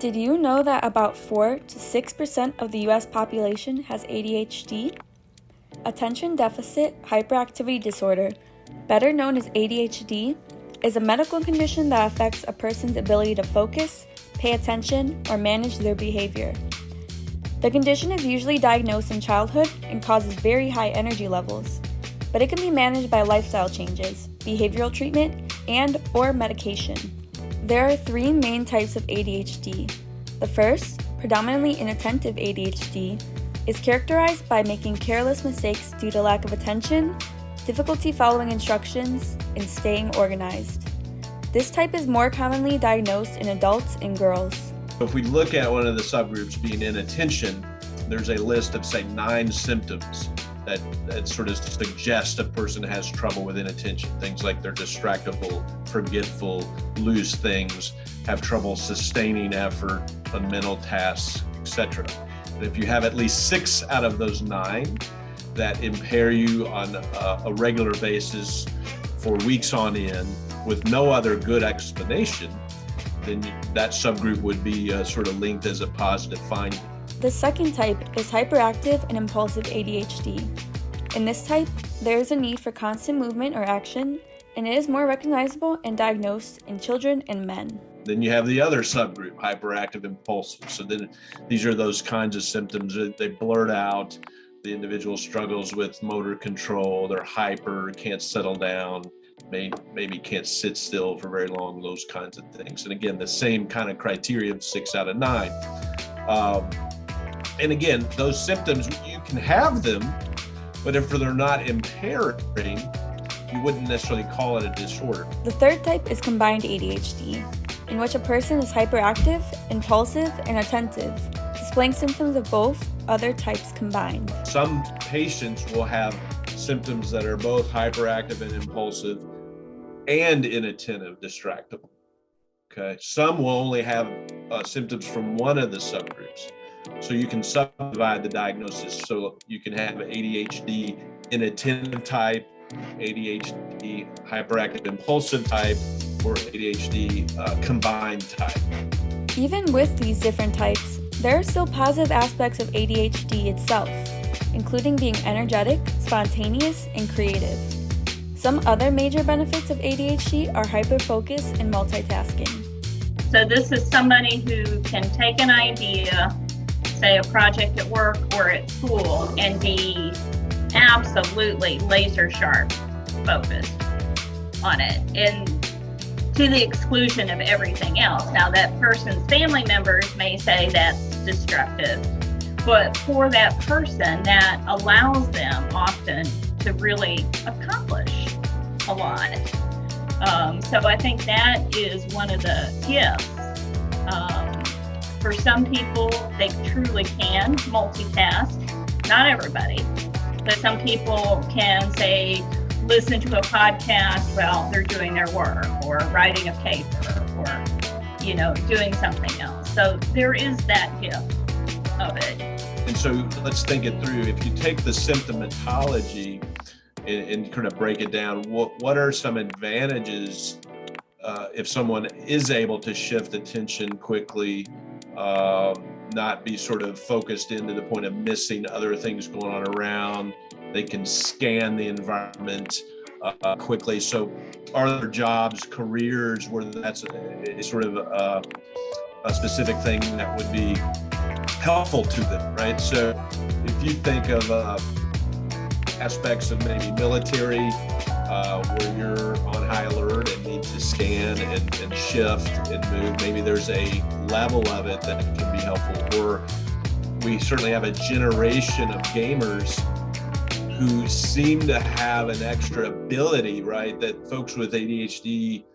Did you know that about 4 to 6% of the US population has ADHD? Attention Deficit Hyperactivity Disorder, better known as ADHD, is a medical condition that affects a person's ability to focus, pay attention, or manage their behavior. The condition is usually diagnosed in childhood and causes very high energy levels, but it can be managed by lifestyle changes, behavioral treatment, and/or medication. There are 3 main types of ADHD. The first, predominantly inattentive ADHD, is characterized by making careless mistakes due to lack of attention, difficulty following instructions, and staying organized. This type is more commonly diagnosed in adults and girls. If we look at one of the subgroups being inattention, there's a list of, say, 9 symptoms that sort of suggest a person has trouble with inattention. Things like they're distractible, forgetful, lose things, have trouble sustaining effort on mental tasks, etc. And if you have at least 6 out of those 9 that impair you on a regular basis for weeks on end with no other good explanation, then that subgroup would be sort of linked as a positive finding. The second type is hyperactive and impulsive ADHD. In this type, there is a need for constant movement or action, and it is more recognizable and diagnosed in children and men. Then you have the other subgroup, hyperactive impulsive. So then these are those kinds of symptoms that they blurt out. The individual struggles with motor control, they're hyper, can't settle down, maybe can't sit still for very long, those kinds of things. And again, the same kind of criteria of 6 out of 9. And again, those symptoms, you can have them, but if they're not impairing, you wouldn't necessarily call it a disorder. The third type is combined ADHD, in which a person is hyperactive, impulsive, and attentive, displaying symptoms of both other types combined. Some patients will have symptoms that are both hyperactive and impulsive and inattentive, distractible. Okay. Some will only have symptoms from one of the subgroups. So you can subdivide the diagnosis. So you can have ADHD inattentive type, ADHD hyperactive impulsive type, or ADHD combined type. Even with these different types, there are still positive aspects of ADHD itself, including being energetic, spontaneous, and creative. Some other major benefits of ADHD are hyperfocus and multitasking. So this is somebody who can take an idea, say a project at work or at school, and be absolutely laser sharp focused on it, and to the exclusion of everything else. Now that person's family members may say that's destructive, but for that person, that allows them often to really accomplish a lot. So I think that is one of the gifts. For some people, they truly can multitask. Not everybody, but some people can, say, listen to a podcast while they're doing their work or writing a paper or, doing something else. So there is that gift of it. And so let's think it through. If you take the symptomatology and kind of break it down, what are some advantages if someone is able to shift attention quickly, not be sort of focused in to the point of missing other things going on around? They can scan the environment quickly. So are there jobs, careers where that's sort of a specific thing that would be helpful to them, right? So if you think of aspects of maybe military, where you're on high alert and need to scan and shift and move, maybe there's a level of it that can be helpful. Or we certainly have a generation of gamers who seem to have an extra ability, right? That folks with ADHD,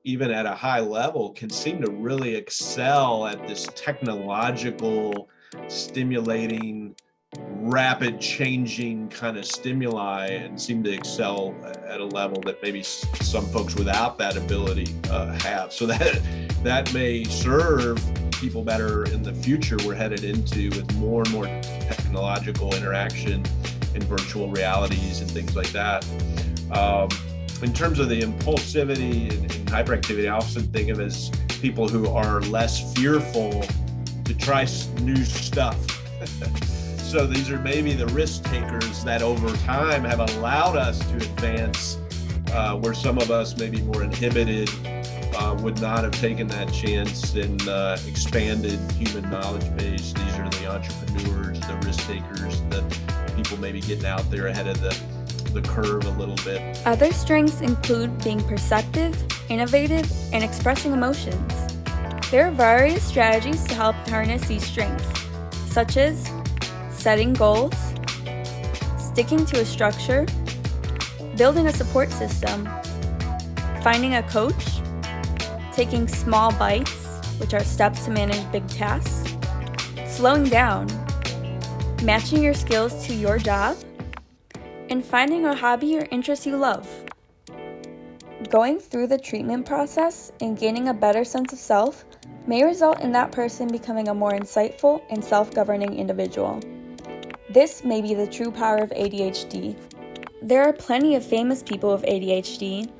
even at a high level, can seem to really excel at this technological, stimulating, rapid changing kind of stimuli, and seem to excel at a level that maybe some folks without that ability have. So that may serve people better in the future we're headed into, with more and more technological interaction in virtual realities and things like that. In terms of the impulsivity and hyperactivity, I often think of as people who are less fearful to try new stuff. So these are maybe the risk takers that over time have allowed us to advance, where some of us may be more inhibited, would not have taken that chance and expanded human knowledge base. These are the entrepreneurs, the risk takers, the people maybe getting out there ahead of the curve a little bit. Other strengths include being perceptive, innovative, and expressing emotions. There are various strategies to help harness these strengths, such as setting goals, sticking to a structure, building a support system, finding a coach, taking small bites, which are steps to manage big tasks, slowing down, matching your skills to your job, and finding a hobby or interest you love. Going through the treatment process and gaining a better sense of self may result in that person becoming a more insightful and self-governing individual. This may be the true power of ADHD. There are plenty of famous people with ADHD.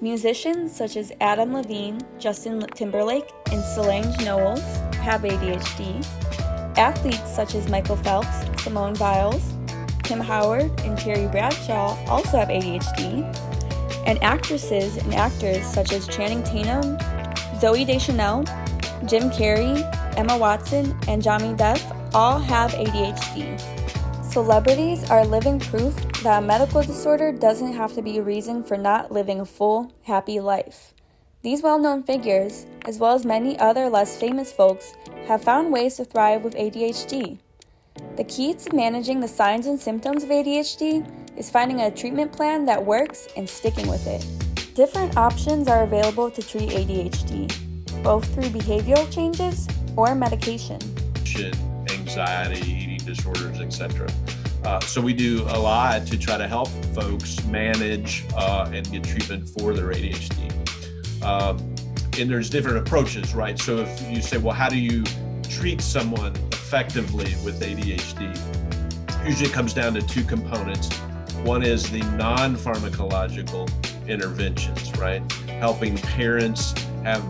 Musicians such as Adam Levine, Justin Timberlake, and Solange Knowles have ADHD. Athletes such as Michael Phelps, Simone Biles, Tim Howard, and Terry Bradshaw also have ADHD. And actresses and actors such as Channing Tatum, Zooey Deschanel, Jim Carrey, Emma Watson, and Johnny Depp all have ADHD. Celebrities are living proof that a medical disorder doesn't have to be a reason for not living a full, happy life. These well-known figures, as well as many other less famous folks, have found ways to thrive with ADHD. The key to managing the signs and symptoms of ADHD is finding a treatment plan that works and sticking with it. Different options are available to treat ADHD, both through behavioral changes or medication. Anxiety, eating disorders, etc. So we do a lot to try to help folks manage and get treatment for their ADHD. And there's different approaches, right? So if you say, well, how do you treat someone effectively with ADHD? Usually it comes down to two components. One is the non-pharmacological interventions, right? Helping parents have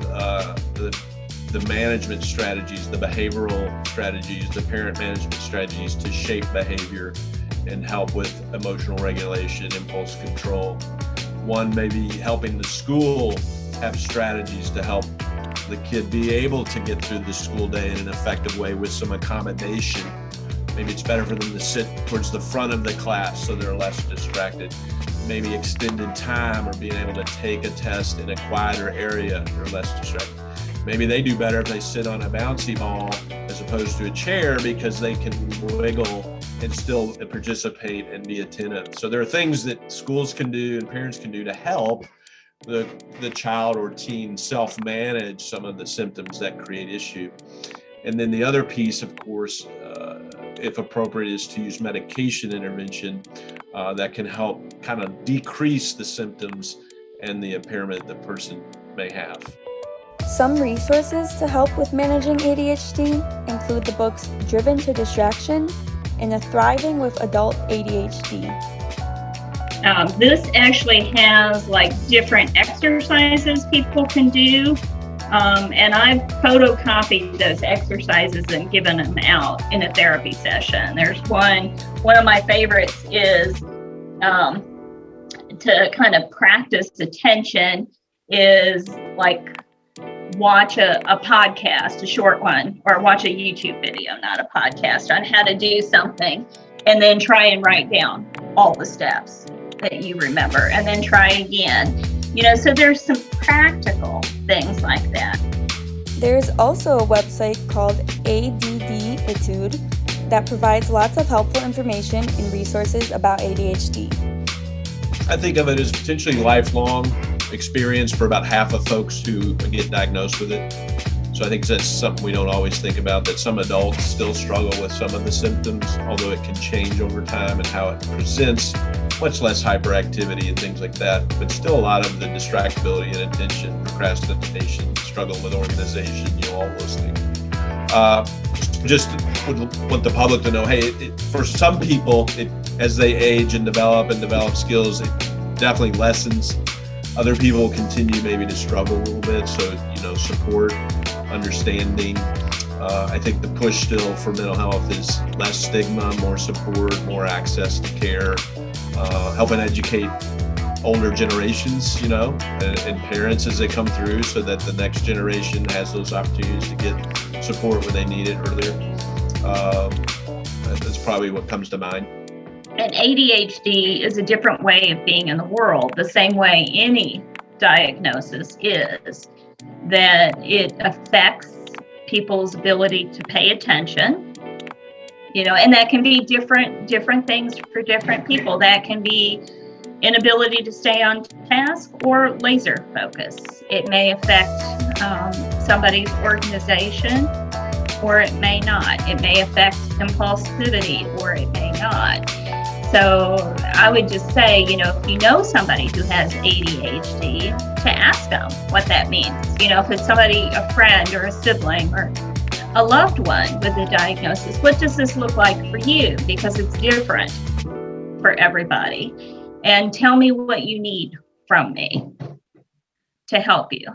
the management strategies, the behavioral strategies, the parent management strategies to shape behavior and help with emotional regulation, impulse control. One may be helping the school have strategies to help the kid be able to get through the school day in an effective way with some accommodation. Maybe it's better for them to sit towards the front of the class so they're less distracted. Maybe extended time or being able to take a test in a quieter area, they're less distracted. Maybe they do better if they sit on a bouncy ball as opposed to a chair because they can wiggle and still participate and be attentive. So there are things that schools can do and parents can do to help the child or teen self-manage some of the symptoms that create issue. And then the other piece, of course, if appropriate, is to use medication intervention that can help kind of decrease the symptoms and the impairment the person may have. Some resources to help with managing ADHD include the books Driven to Distraction and The Thriving with Adult ADHD. This actually has like different exercises people can do. And I've photocopied those exercises and given them out in a therapy session. There's one of my favorites is to kind of practice attention is like watch a podcast, a short one, or watch a YouTube video, not a podcast, on how to do something, and then try and write down all the steps that you remember, and then try again. So there's some practical things like that. There's also a website called ADDitude that provides lots of helpful information and resources about ADHD. I think of it as potentially lifelong experience for about half of folks who get diagnosed with it. So I think that's something we don't always think about, that some adults still struggle with some of the symptoms, although it can change over time and how it presents, much less hyperactivity and things like that, but still a lot of the distractibility and attention, procrastination, struggle with organization, all those things. Just would want the public to know, hey, for some people, as they age and develop skills, it definitely lessens Other people continue maybe to struggle a little bit. So, support, understanding. I think the push still for mental health is less stigma, more support, more access to care, helping educate older generations, and parents as they come through, so that the next generation has those opportunities to get support when they need it earlier. That's probably what comes to mind. And ADHD is a different way of being in the world, the same way any diagnosis is, that it affects people's ability to pay attention, and that can be different things for different people. That can be inability to stay on task or laser focus. It may affect somebody's organization, or it may not. It may affect impulsivity, or it may not. So I would just say, if you know somebody who has ADHD, to ask them what that means. If it's somebody, a friend or a sibling or a loved one with a diagnosis, what does this look like for you? Because it's different for everybody. And tell me what you need from me to help you.